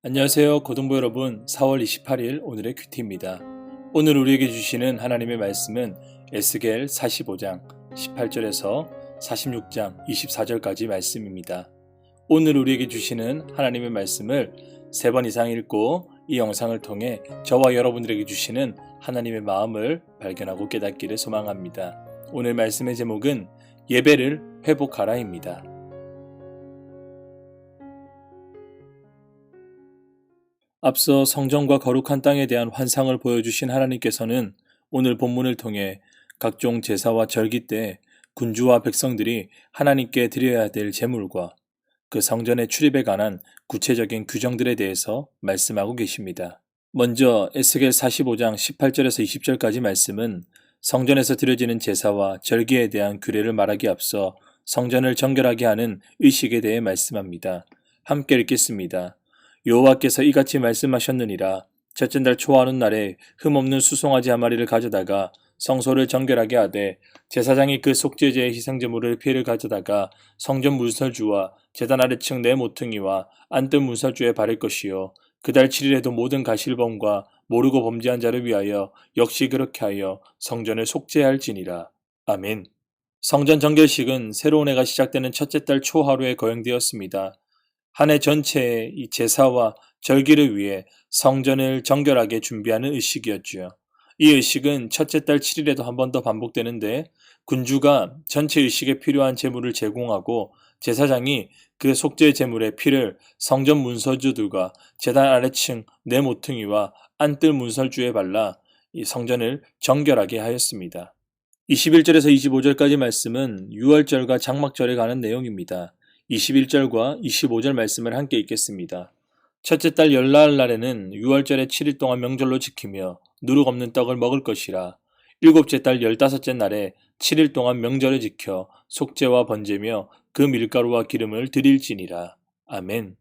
안녕하세요 고등부 여러분. 4월 28일 오늘의 큐티입니다. 오늘 우리에게 주시는 하나님의 말씀은 에스겔 45장 18절에서 46장 24절까지 말씀입니다. 오늘 우리에게 주시는 하나님의 말씀을 3번 이상 읽고 이 영상을 통해 저와 여러분들에게 주시는 하나님의 마음을 발견하고 깨닫기를 소망합니다. 오늘 말씀의 제목은 예배를 회복하라입니다. 앞서 성전과 거룩한 땅에 대한 환상을 보여주신 하나님께서는 오늘 본문을 통해 각종 제사와 절기 때 군주와 백성들이 하나님께 드려야 될 제물과 그 성전의 출입에 관한 구체적인 규정들에 대해서 말씀하고 계십니다. 먼저 에스겔 45장 18절에서 20절까지 말씀은 성전에서 드려지는 제사와 절기에 대한 규례를 말하기 앞서 성전을 정결하게 하는 의식에 대해 말씀합니다. 함께 읽겠습니다. 여호와께서 이같이 말씀하셨느니라. 첫째 달 초하는 날에 흠없는 수송아지 한 마리를 가져다가 성소를 정결하게 하되 제사장이 그 속죄제의 희생제물을 피를 가져다가 성전 문설주와 제단 아래층 네 모퉁이와 안뜰 문설주에 바를 것이요 그 달 7일에도 모든 가실범과 모르고 범죄한 자를 위하여 역시 그렇게 하여 성전을 속죄할지니라. 아멘. 성전 정결식은 새로운 해가 시작되는 첫째 달 초하루에 거행되었습니다. 한 해 전체의 이 제사와 절기를 위해 성전을 정결하게 준비하는 의식이었죠. 이 의식은 첫째 달 7일에도 한 번 더 반복되는데 군주가 전체 의식에 필요한 제물을 제공하고 제사장이 그 속죄 제물의 피를 성전 문설주들과 제단 아래층 네 모퉁이와 안뜰 문설주에 발라 이 성전을 정결하게 하였습니다. 21절에서 25절까지 말씀은 유월절과 장막절에 관한 내용입니다. 21절과 25절 말씀을 함께 읽겠습니다. 첫째 달 열나을 날에는 유월절에 7일 동안 명절로 지키며 누룩 없는 떡을 먹을 것이라. 일곱째 달 15째 날에 7일 동안 명절을 지켜 속죄와 번제며 그 밀가루와 기름을 드릴지니라. 아멘.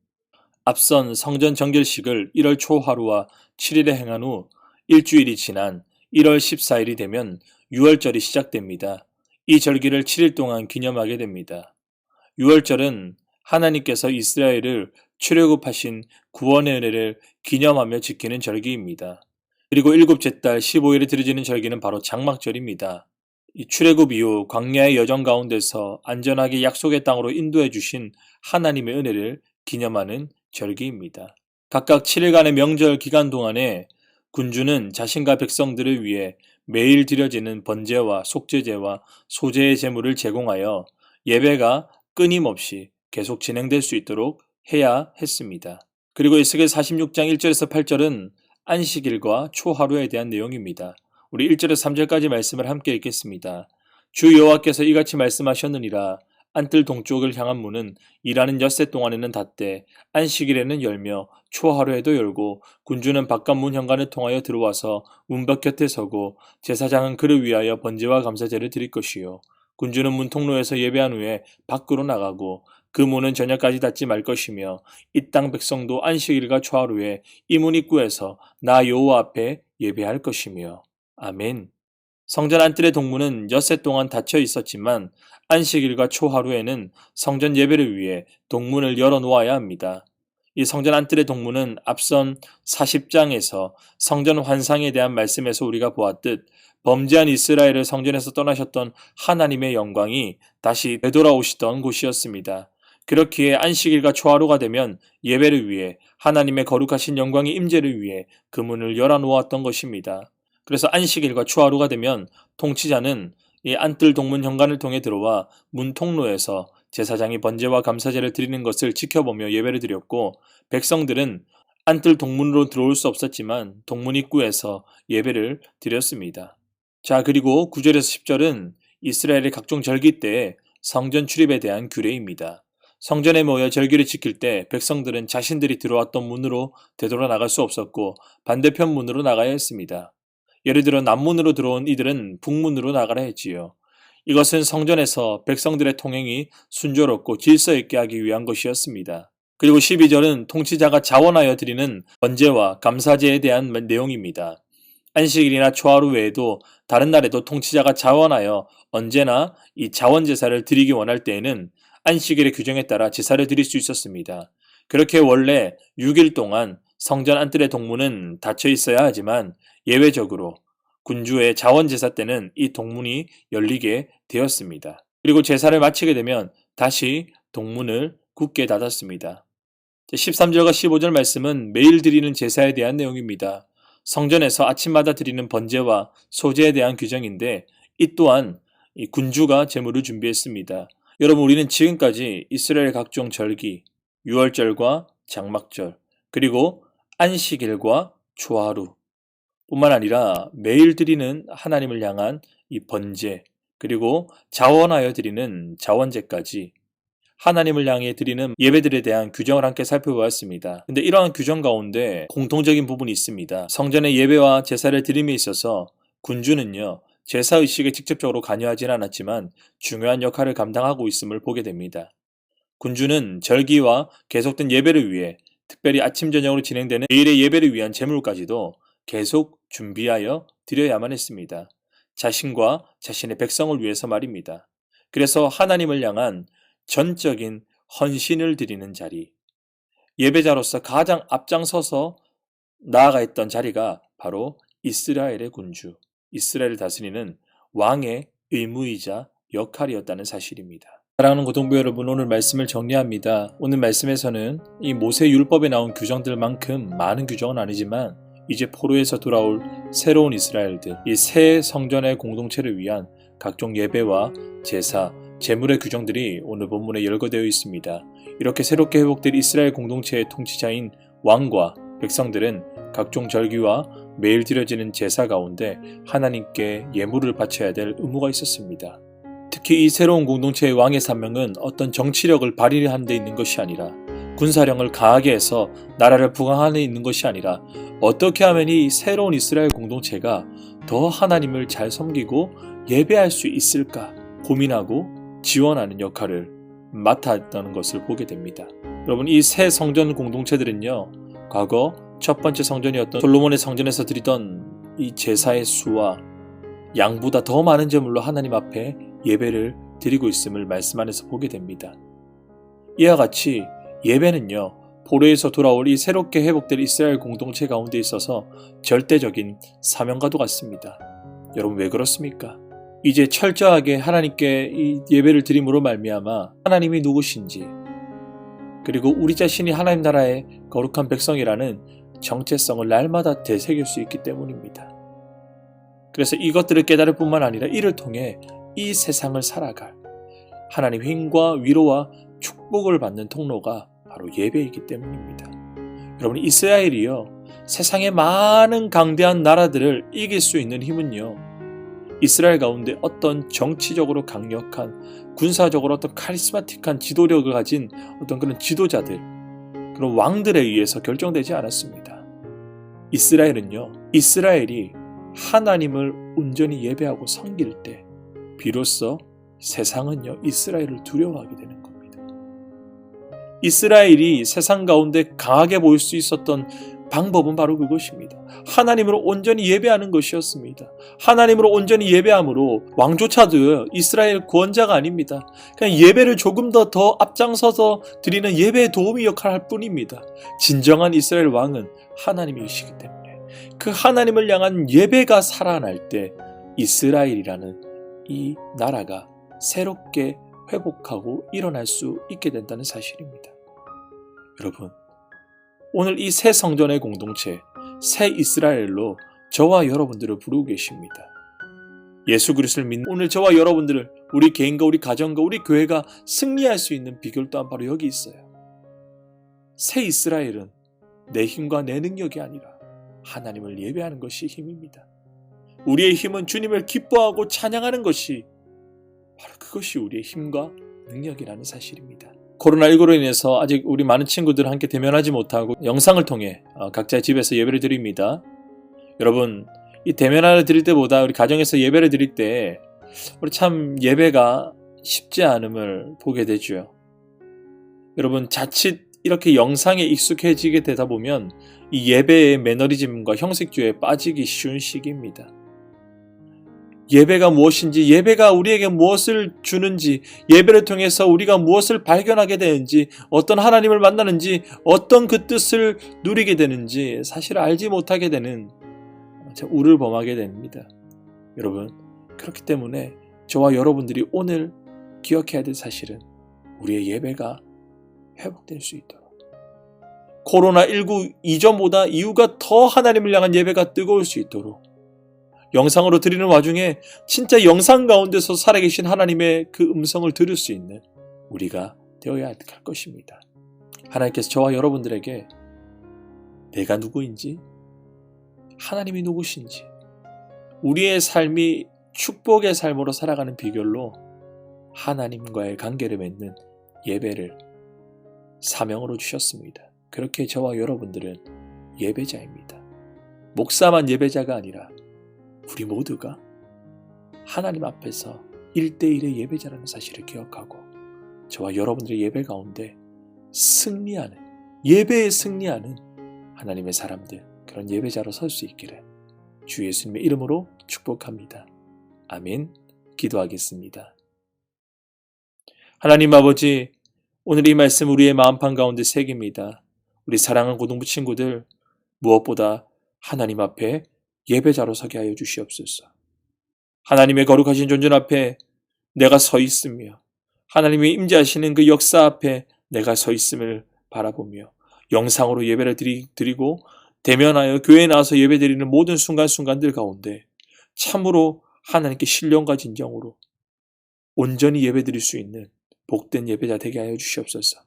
앞선 성전 정결식을 1월 초하루와 7일에 행한 후 일주일이 지난 1월 14일이 되면 유월절이 시작됩니다. 이 절기를 7일 동안 기념하게 됩니다. 유월절은 하나님께서 이스라엘을 출애굽하신 구원의 은혜를 기념하며 지키는 절기입니다. 그리고 일곱째 달 15일에 드려지는 절기는 바로 장막절입니다. 이 출애굽 이후 광야의 여정 가운데서 안전하게 약속의 땅으로 인도해 주신 하나님의 은혜를 기념하는 절기입니다. 각각 7일간의 명절 기간 동안에 군주는 자신과 백성들을 위해 매일 드려지는 번제와 속죄제와 소제의 제물을 제공하여 예배가 끊임없이 계속 진행될 수 있도록 해야 했습니다. 그리고 에스겔 46장 1절에서 8절은 안식일과 초하루에 대한 내용입니다. 우리 1절에서 3절까지 말씀을 함께 읽겠습니다. 주 여호와께서 이같이 말씀하셨느니라. 안뜰 동쪽을 향한 문은 일하는 엿새 동안에는 닫되 안식일에는 열며 초하루에도 열고 군주는 바깥 문 현관을 통하여 들어와서 문밖 곁에 서고 제사장은 그를 위하여 번제와 감사제를 드릴 것이요 군주는 문 통로에서 예배한 후에 밖으로 나가고 그 문은 저녁까지 닫지 말 것이며 이 땅 백성도 안식일과 초하루에 이 문 입구에서 나 여호와 앞에 예배할 것이며. 아멘. 성전 안뜰의 동문은 엿새 동안 닫혀 있었지만 안식일과 초하루에는 성전 예배를 위해 동문을 열어놓아야 합니다. 이 성전 안뜰의 동문은 앞선 40장에서 성전 환상에 대한 말씀에서 우리가 보았듯 범죄한 이스라엘을 성전에서 떠나셨던 하나님의 영광이 다시 되돌아오시던 곳이었습니다. 그렇기에 안식일과 초하루가 되면 예배를 위해 하나님의 거룩하신 영광의 임재를 위해 그 문을 열어놓았던 것입니다. 그래서 안식일과 초하루가 되면 통치자는 이 안뜰 동문 현관을 통해 들어와 문 통로에서 제사장이 번제와 감사제를 드리는 것을 지켜보며 예배를 드렸고 백성들은 안뜰 동문으로 들어올 수 없었지만 동문 입구에서 예배를 드렸습니다. 자, 그리고 9절에서 10절은 이스라엘의 각종 절기 때의 성전 출입에 대한 규례입니다. 성전에 모여 절기를 지킬 때 백성들은 자신들이 들어왔던 문으로 되돌아 나갈 수 없었고 반대편 문으로 나가야 했습니다. 예를 들어 남문으로 들어온 이들은 북문으로 나가라 했지요. 이것은 성전에서 백성들의 통행이 순조롭고 질서 있게 하기 위한 것이었습니다. 그리고 12절은 통치자가 자원하여 드리는 번제와 감사제에 대한 내용입니다. 안식일이나 초하루 외에도 다른 날에도 통치자가 자원하여 언제나 이 자원 제사를 드리기 원할 때에는 안식일의 규정에 따라 제사를 드릴 수 있었습니다. 그렇게 원래 6일 동안 성전 안뜰의 동문은 닫혀 있어야 하지만 예외적으로 군주의 자원제사 때는 이 동문이 열리게 되었습니다. 그리고 제사를 마치게 되면 다시 동문을 굳게 닫았습니다. 13절과 15절 말씀은 매일 드리는 제사에 대한 내용입니다. 성전에서 아침마다 드리는 번제와 소제에 대한 규정인데 이 또한 이 군주가 제물을 준비했습니다. 여러분, 우리는 지금까지 이스라엘 각종 절기, 유월절과 장막절, 그리고 안식일과 초하루 뿐만 아니라 매일 드리는 하나님을 향한 이 번제, 그리고 자원하여 드리는 자원제까지 하나님을 향해 드리는 예배들에 대한 규정을 함께 살펴보았습니다. 근데 이러한 규정 가운데 공통적인 부분이 있습니다. 성전의 예배와 제사를 드림에 있어서 군주는요, 제사의식에 직접적으로 관여하진 않았지만 중요한 역할을 감당하고 있음을 보게 됩니다. 군주는 절기와 계속된 예배를 위해 특별히 아침 저녁으로 진행되는 매일의 예배를 위한 제물까지도 계속 준비하여 드려야만 했습니다. 자신과 자신의 백성을 위해서 말입니다. 그래서 하나님을 향한 전적인 헌신을 드리는 자리, 예배자로서 가장 앞장서서 나아가 있던 자리가 바로 이스라엘의 군주, 이스라엘을 다스리는 왕의 의무이자 역할이었다는 사실입니다. 사랑하는 고등부 여러분, 오늘 말씀을 정리합니다. 오늘 말씀에서는 이 모세 율법에 나온 규정들만큼 많은 규정은 아니지만 이제 포로에서 돌아올 새로운 이스라엘들, 이 새 성전의 공동체를 위한 각종 예배와 제사, 제물의 규정들이 오늘 본문에 열거되어 있습니다. 이렇게 새롭게 회복될 이스라엘 공동체의 통치자인 왕과 백성들은 각종 절기와 매일 드려지는 제사 가운데 하나님께 예물을 바쳐야 될 의무가 있었습니다. 특히 이 새로운 공동체의 왕의 사명은 어떤 정치력을 발휘하는 데 있는 것이 아니라 군사력을 강하게 해서 나라를 부강하는 데 있는 것이 아니라 어떻게 하면 이 새로운 이스라엘 공동체가 더 하나님을 잘 섬기고 예배할 수 있을까 고민하고 지원하는 역할을 맡았다는 것을 보게 됩니다. 여러분, 이 새 성전 공동체들은요, 과거 첫 번째 성전이었던 솔로몬의 성전에서 드리던 이 제사의 수와 양보다 더 많은 제물로 하나님 앞에 예배를 드리고 있음을 말씀 안에서 보게 됩니다. 이와 같이 예배는요, 포로에서 돌아올 이 새롭게 회복될 이스라엘 공동체 가운데 있어서 절대적인 사명과도 같습니다. 여러분, 왜 그렇습니까? 이제 철저하게 하나님께 이 예배를 드림으로 말미암아 하나님이 누구신지, 그리고 우리 자신이 하나님 나라의 거룩한 백성이라는 정체성을 날마다 되새길 수 있기 때문입니다. 그래서 이것들을 깨달을 뿐만 아니라 이를 통해 이 세상을 살아갈 하나님 힘과 위로와 축복을 받는 통로가 바로 예배이기 때문입니다. 여러분, 이스라엘이요, 세상의 많은 강대한 나라들을 이길 수 있는 힘은요, 이스라엘 가운데 어떤 정치적으로 강력한, 군사적으로 어떤 카리스마틱한 지도력을 가진 어떤 그런 지도자들, 그런 왕들에 의해서 결정되지 않았습니다. 이스라엘은요, 이스라엘이 하나님을 온전히 예배하고 섬길 때 비로소 세상은요, 이스라엘을 두려워하게 되는 겁니다. 이스라엘이 세상 가운데 강하게 보일 수 있었던 방법은 바로 그것입니다. 하나님을 온전히 예배하는 것이었습니다. 하나님을 온전히 예배함으로 왕조차도 이스라엘 구원자가 아닙니다. 그냥 예배를 조금 더 앞장서서 드리는 예배의 도움이 역할을 할 뿐입니다. 진정한 이스라엘 왕은 하나님이시기 때문에 그 하나님을 향한 예배가 살아날 때 이스라엘이라는 이 나라가 새롭게 회복하고 일어날 수 있게 된다는 사실입니다. 여러분, 오늘 이 새 성전의 공동체, 새 이스라엘로 저와 여러분들을 부르고 계십니다. 예수 그리스도를 믿는 오늘 저와 여러분들을, 우리 개인과 우리 가정과 우리 교회가 승리할 수 있는 비결 또한 바로 여기 있어요. 새 이스라엘은 내 힘과 내 능력이 아니라 하나님을 예배하는 것이 힘입니다. 우리의 힘은 주님을 기뻐하고 찬양하는 것이 바로 그것이 우리의 힘과 능력이라는 사실입니다. 코로나19로 인해서 아직 우리 많은 친구들 함께 대면하지 못하고 영상을 통해 각자의 집에서 예배를 드립니다. 여러분, 이 대면을 드릴 때보다 우리 가정에서 예배를 드릴 때 우리 참 예배가 쉽지 않음을 보게 되죠. 여러분, 자칫 이렇게 영상에 익숙해지게 되다 보면 이 예배의 매너리즘과 형식주의에 빠지기 쉬운 시기입니다. 예배가 무엇인지, 예배가 우리에게 무엇을 주는지, 예배를 통해서 우리가 무엇을 발견하게 되는지, 어떤 하나님을 만나는지, 어떤 그 뜻을 누리게 되는지 사실 알지 못하게 되는 우를 범하게 됩니다. 여러분, 그렇기 때문에 저와 여러분들이 오늘 기억해야 될 사실은 우리의 예배가 회복될 수 있도록, 코로나19 이전보다 이후가 더 하나님을 향한 예배가 뜨거울 수 있도록, 영상으로 드리는 와중에 진짜 영상 가운데서 살아계신 하나님의 그 음성을 들을 수 있는 우리가 되어야 할 것입니다. 하나님께서 저와 여러분들에게 내가 누구인지, 하나님이 누구신지, 우리의 삶이 축복의 삶으로 살아가는 비결로 하나님과의 관계를 맺는 예배를 사명으로 주셨습니다. 그렇게 저와 여러분들은 예배자입니다. 목사만 예배자가 아니라 우리 모두가 하나님 앞에서 1대1의 예배자라는 사실을 기억하고 저와 여러분들의 예배 가운데 승리하는, 예배에 승리하는 하나님의 사람들, 그런 예배자로 설 수 있기를 주 예수님의 이름으로 축복합니다. 아멘. 기도하겠습니다. 하나님 아버지, 오늘 이 말씀 우리의 마음판 가운데 새깁니다. 우리 사랑하는 고등부 친구들, 무엇보다 하나님 앞에 예배자로 서게 하여 주시옵소서. 하나님의 거룩하신 존전 앞에 내가 서 있으며 하나님이 임재하시는 그 역사 앞에 내가 서 있음을 바라보며 영상으로 예배를 드리고 대면하여 교회에 나와서 예배드리는 모든 순간순간들 가운데 참으로 하나님께 신령과 진정으로 온전히 예배드릴 수 있는 복된 예배자 되게 하여 주시옵소서.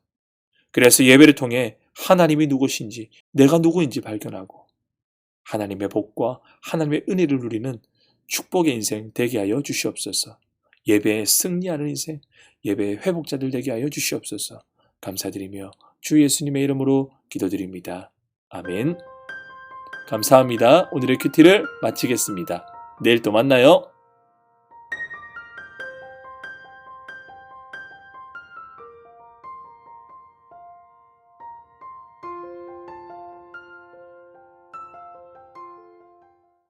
그래서 예배를 통해 하나님이 누구신지, 내가 누구인지 발견하고 하나님의 복과 하나님의 은혜를 누리는 축복의 인생 되게 하여 주시옵소서. 예배에 승리하는 인생, 예배의 회복자들 되게 하여 주시옵소서. 감사드리며 주 예수님의 이름으로 기도드립니다. 아멘. 감사합니다. 오늘의 큐티를 마치겠습니다. 내일 또 만나요.